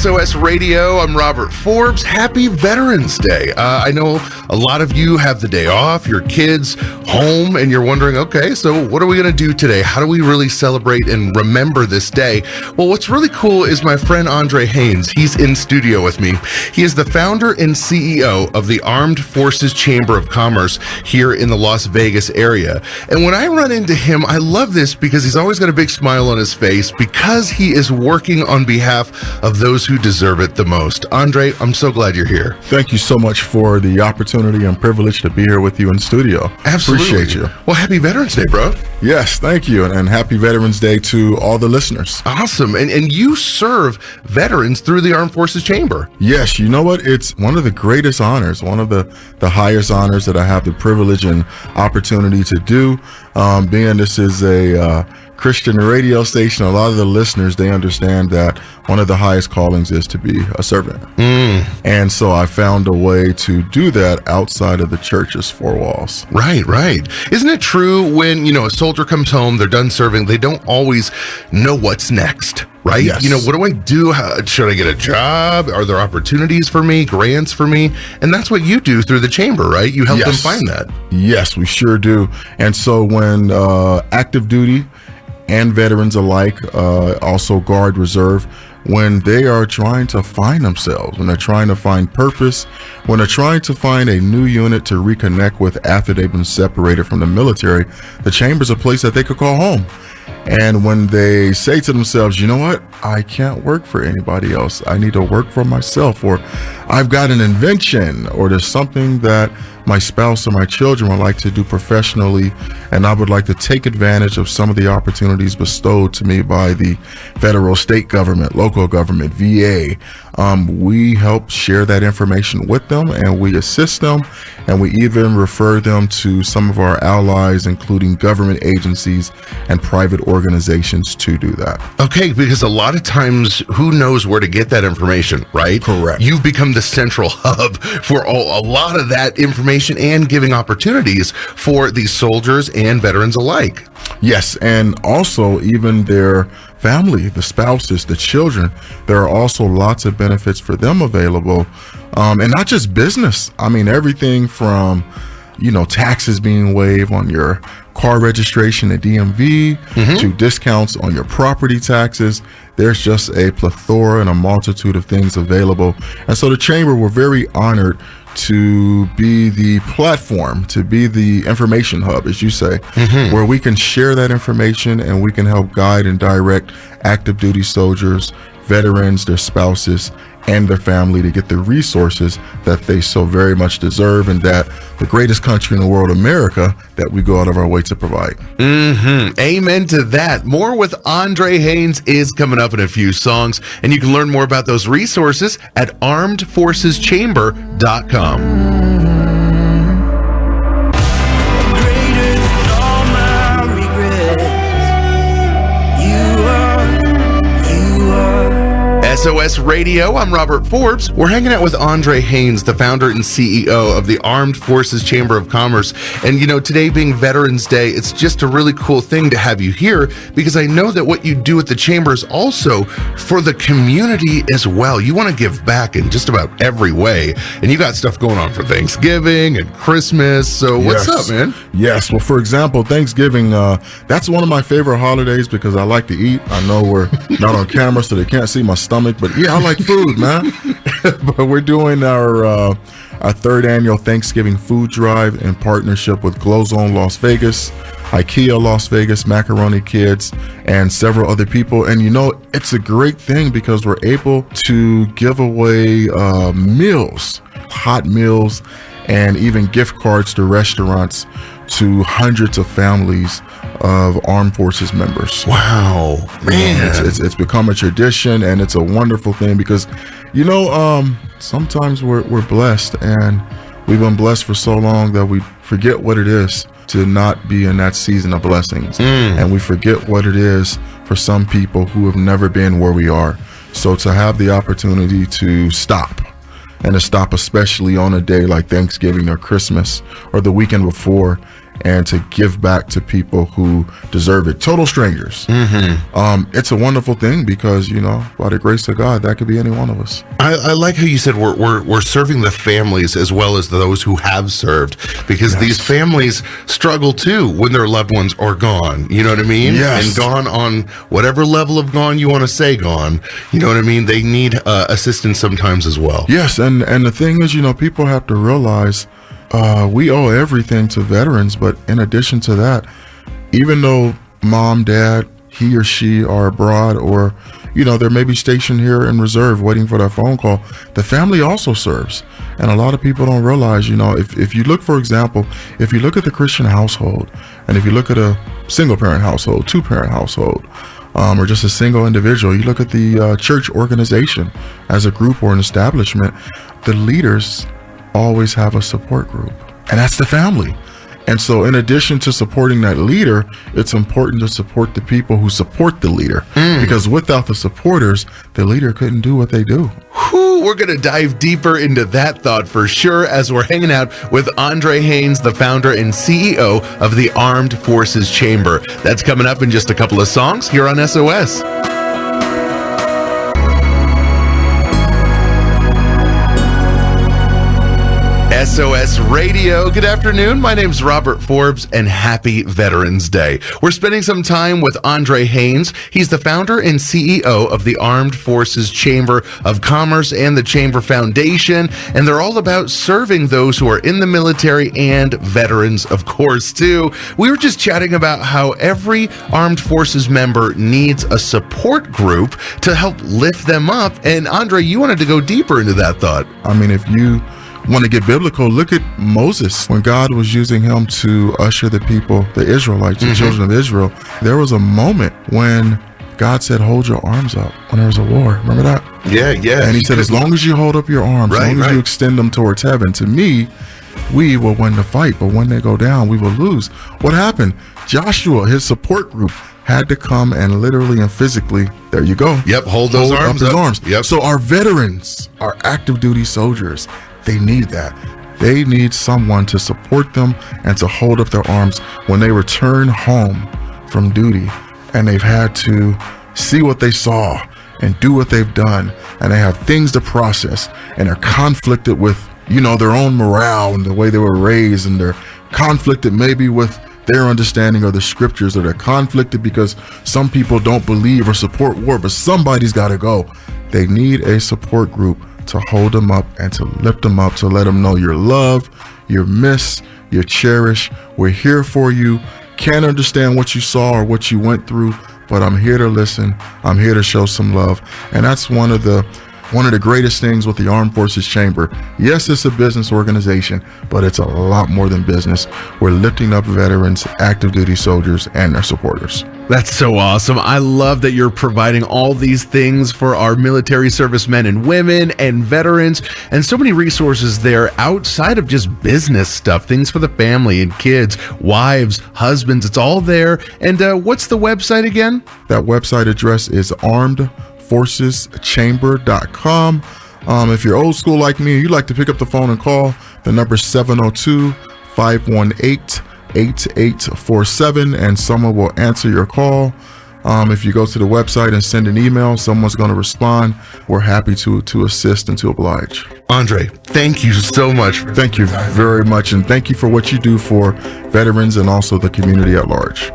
KSOS Radio. I'm Robeert Forbes. Happy Veterans Day. I know a lot of you have the day off, your kids home, and you're wondering, okay, so what are we going to do today? How do we really celebrate and remember this day? Well, what's really cool is my friend Andre Haynes. He's in studio with me. He is the founder and CEO of the Armed Forces Chamber of Commerce here in the Las Vegas area. And when I run into him, I love this because he's always got a big smile on his face because he is working on behalf of those who deserve it the most. Andre, I'm so glad you're here. Thank you so much for the opportunity and privilege to be here with you in studio. Absolutely. Appreciate you. Well, happy Veterans Day, bro. Yes, thank you. And happy Veterans Day to all the listeners. Awesome. And you serve veterans through the Armed Forces Chamber. Yes, you know what? It's one of the greatest honors, one of the highest honors that I have the privilege and opportunity to do. Being this is a Christian radio station, a lot of the listeners, they understand that one of the highest callings is to be a servant. And so I found a way to do that outside of the church's four walls. Right. Isn't it true when, a soldier comes home, they're done serving, they don't always know what's next, right? Yes. What do I do? Should I get a job? Are there opportunities for me, grants for me? And that's what you do through the chamber, right? You help them find that. Yes, we sure do. And so when active duty and veterans alike, also Guard Reserve, when they are trying to find themselves, when they're trying to find purpose, when they're trying to find a new unit to reconnect with after they've been separated from the military, the chamber's a place that they could call home. And when they say to themselves, you know what, I can't work for anybody else, I need to work for myself, or I've got an invention, or there's something that my spouse or my children would like to do professionally, and I would like to take advantage of some of the opportunities bestowed to me by the federal, state government, local government, VA. We help share that information with them, and we assist them, and we even refer them to some of our allies, including government agencies and private organizations, to do that. Okay, because a lot of times, who knows where to get that information, right? Correct. You've become the central hub for a lot of that information and giving opportunities for these soldiers and veterans alike. Yes, and also even their family, the spouses, the children, there are also lots of benefits for them available. And not just business. I mean, everything from, taxes being waived on your car registration at DMV to discounts on your property taxes. There's just a plethora and a multitude of things available. And so the chamber, we're very honored to be the platform, to be the information hub, as you say, where we can share that information and we can help guide and direct active duty soldiers, veterans, their spouses, and their family to get the resources that they so very much deserve, and that the greatest country in the world, America, that we go out of our way to provide. Amen to that. More with Andre Haynes is coming up in a few songs, and you can learn more about those resources at armedforceschamber.com. KSOS Radio, I'm Robeert Forbes. We're hanging out with Andre Haynes, the founder and CEO of the Armed Forces Chamber of Commerce. And today being Veterans Day, it's just a really cool thing to have you here, because I know that what you do at the chamber is also for the community as well. You want to give back in just about every way. And you got stuff going on for Thanksgiving and Christmas. So what's up, man? Yes. Well, for example, Thanksgiving, that's one of my favorite holidays because I like to eat. I know we're not on camera, so they can't see my stomach. But yeah, I like food, man. But we're doing our third annual Thanksgiving food drive in partnership with Glow Zone Las Vegas, IKEA Las Vegas, Macaroni Kids, and several other people. And it's a great thing because we're able to give away meals, hot meals, and even gift cards to restaurants to hundreds of families of armed forces members. Wow, man. It's become a tradition, and it's a wonderful thing because, sometimes we're blessed, and we've been blessed for so long that we forget what it is to not be in that season of blessings. And we forget what it is for some people who have never been where we are. So to have the opportunity to stop, and to stop especially on a day like Thanksgiving or Christmas or the weekend before, and to give back to people who deserve it. Total strangers. It's a wonderful thing because, by the grace of God, that could be any one of us. I like how you said we're serving the families as well as those who have served, because these families struggle too when their loved ones are gone. You know what I mean? Yes. And gone on whatever level of gone you want to say gone. You know what I mean? They need assistance sometimes as well. Yes, and the thing is, people have to realize we owe everything to veterans, but in addition to that, even though mom, dad, he or she are abroad, or they may be stationed here in reserve waiting for that phone call, the family also serves. And a lot of people don't realize, if you look, for example, if you look at the Christian household, and if you look at a single parent household, 2-parent household, or just a single individual, you look at the church organization as a group or an establishment, the leaders always have a support group, and that's the family. And so in addition to supporting that leader, it's important to support the people who support the leader, because without the supporters, the leader couldn't do what they do. We're going to dive deeper into that thought for sure as we're hanging out with Andre Haynes, the founder and CEO of the Armed Forces Chamber. That's coming up in just a couple of songs here on SOS. SOS Radio. Good afternoon. My name's Robeert Forbes, and happy Veterans Day. We're spending some time with Andre Haynes. He's the founder and CEO of the Armed Forces Chamber of Commerce and the Chamber Foundation, and they're all about serving those who are in the military and veterans, of course, too. We were just chatting about how every Armed Forces member needs a support group to help lift them up, and Andre, you wanted to go deeper into that thought. I mean, if you want to get biblical, look at Moses. When God was using him to usher the people, the Israelites, the children of Israel, there was a moment when God said, hold your arms up when there was a war. Remember that? Yeah. And he said, as long as you hold up your arms, as long as you extend them towards heaven, to me, we will win the fight. But when they go down, we will lose. What happened? Joshua, his support group, had to come and literally and physically, there you go. Yep, hold those arms up. His arms. Yep. So our veterans, our active duty soldiers, they need that. They need someone to support them and to hold up their arms when they return home from duty and they've had to see what they saw and do what they've done, and they have things to process, and they're conflicted with, their own morale and the way they were raised, and they're conflicted maybe with their understanding of the scriptures, or they're conflicted because some people don't believe or support war, but somebody's got to go. They need a support group to hold them up and to lift them up, to let them know you're loved, you're missed, you're cherished. We're here for you. Can't understand what you saw or what you went through, but I'm here to listen. I'm here to show some love. And that's one of the greatest things with the Armed Forces Chamber. Yes, it's a business organization, but it's a lot more than business. We're lifting up veterans, active duty soldiers, and their supporters. That's so awesome. I love that you're providing all these things for our military servicemen and women and veterans, and so many resources there outside of just business stuff, things for the family and kids, wives, husbands. It's all there. And what's the website again? That website address is armedforceschamber.com. If you're old school like me, you like to pick up the phone and call, the number 702-518-8847, and someone will answer your call. If you go to the website and send an email, someone's going to respond. We're happy to assist and to oblige. Andre, thank you so much. Thank you very much, and thank you for what you do for veterans and also the community at large.